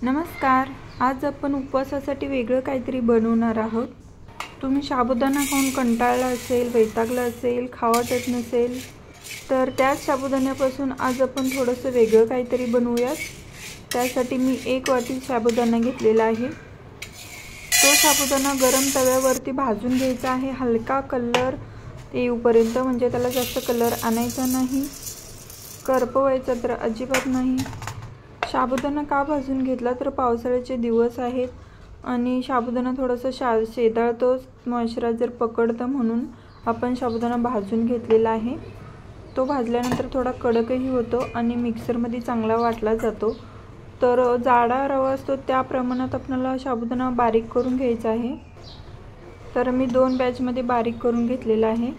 नमस्कार. आज आपण उपवासासाठी वेगळं काहीतरी बनवणार आहोत. तुम्ही साबुदाणा खाऊन कंटाळला असेल, वैतागला असेल, खावं वाटत नसेल तर त्याच साबुदाण्यापासून आज आपण थोडंसं वेगळं काहीतरी बनवूयात. त्यासाठी मी 1 वाटी साबुदाणा घेतलेला आहे. तो साबुदाणा गरम तव्यावरती भाजून घ्यायचा आहे. हलका कलर येऊपर्यंत, म्हणजे त्याला जास्त कलर आणायचा नाही, करपवायचा तर अजिबात नाही. साबुदाणा का भाजून घेतला तर पावसाळ्याचे दिवस आहेत आणि साबुदाणा थोडासा शेदाळतो, मॉइश्चरायझर पकडतं, म्हणून आपण साबुदाणा भाजून घेतलेला आहे. तो भाजल्यानंतर थोडा कडकही होतो आणि मिक्सरमध्ये चांगला वाटला जातो. तर जाडा रवा असतो त्या प्रमाणात आपल्याला साबुदाणा बारीक करून घ्यायचा आहे. तर मी 2 बॅचमध्ये बारीक करून घेतलेला आहे.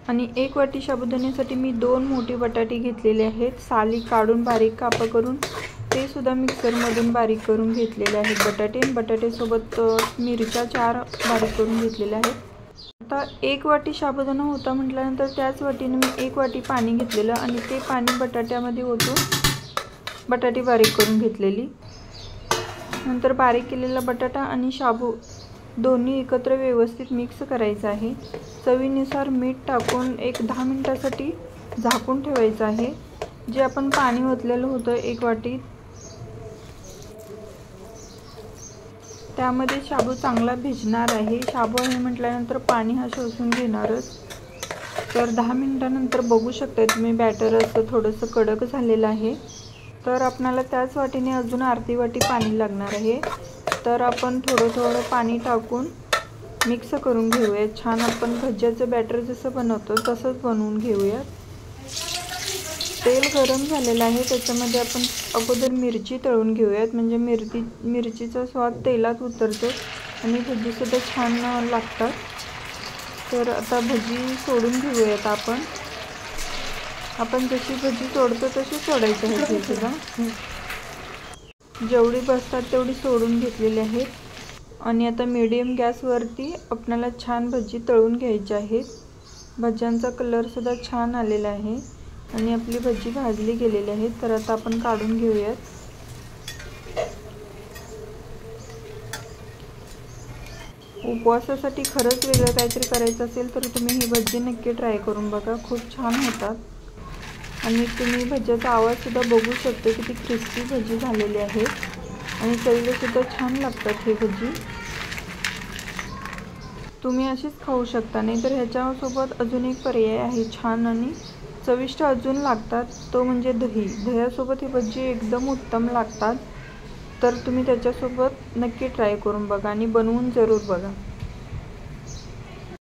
आणि 1 वाटी साबुदाण्यासाठी मी 2 मोठे बटाटे घेतलेले आहेत. साली काढून बारीक कापा करून ते सुद्धा मिक्सरमधून बारीक करून घेतलेले आहेत. बटाट्यासोबत मिरच्या 4 बारीक करून घेतलेल्या आहेत. आता 1 वाटी साबुदाणा होता म्हटल्यानंतर त्याच वाटीने मी 1 वाटी पाणी घेतलेलं आणि ते पाणी बटाट्यामध्ये ओतून बटाटे बारीक करून घेतलेली. नंतर बारीक केलेला बटाटा आणि साबू दोन्ही एकत्र व्यवस्थित मिक्स करायचं आहे. चवीनुसार मीठ टाकून एक 10 मिनिटासाठी झाकून ठेवायचं आहे. जे आपण पाणी ओतलेलं होतं 1 वाटी, त्यामध्ये साबू चांगला भिजणार आहे. साबू आहे म्हटल्यानंतर पाणी हा शोषून घेणारच. तर 10 मिनिटानंतर बघू शकता तुम्ही बॅटर असं थोडंसं कडक झालेलं आहे. तर आपल्याला त्याच वाटीने अजून अर्धी वाटी पाणी लागणार आहे. तर आपण थोडं पाणी टाकून मिक्स करून घेऊया. छान आपण भज्याचं बॅटर जसं बनवतो तसंच बनवून घेऊया. तेल गरम झालेलं आहे, त्याच्यामध्ये आपण अगोदर मिरची तळून घेऊयात, म्हणजे मिरचीचा स्वाद तेलात उतरतो आणि भजीसुद्धा छान लागतात. तर आता भजी सोडून घेऊयात. आपण जशी भजी सोडतो तशी सोडायची आहे. हे सुद्धा जेवढी बसतात तेवढी सोडून घेतलेली आहेत. आणि आता मीडियम गॅसवरती आपल्याला छान भजी तळून घ्यायची आहेत. भज्यांचा कलरसुद्धा छान आलेला आहे आणि आपली भजी भाजली गेलेली आहे. तर आता आपण काढून घेऊयात. उपवासासाठी खरंच वेगळं काहीतरी करायचं असेल तर तुम्ही ही भजी नक्की ट्राय करून बघा. खूप छान होतात आणि तुम्ही भज्याचा आवाजसुद्धा बघू शकता किती क्रिस्पी भजी झालेली आहे आणि चवीलासुद्धा छान लागतात हे भजी. तुम्ही अशीच खाऊ शकता, नाही तर ह्याच्यासोबत अजून एक पर्याय आहे छान आणि चविष्ट अजून लागतात, तो म्हणजे दही. दह्यासोबत ही भजी एकदम उत्तम लागतात. तर तुम्ही त्याच्यासोबत नक्की ट्राय करून बघा आणि बनवून जरूर बघा.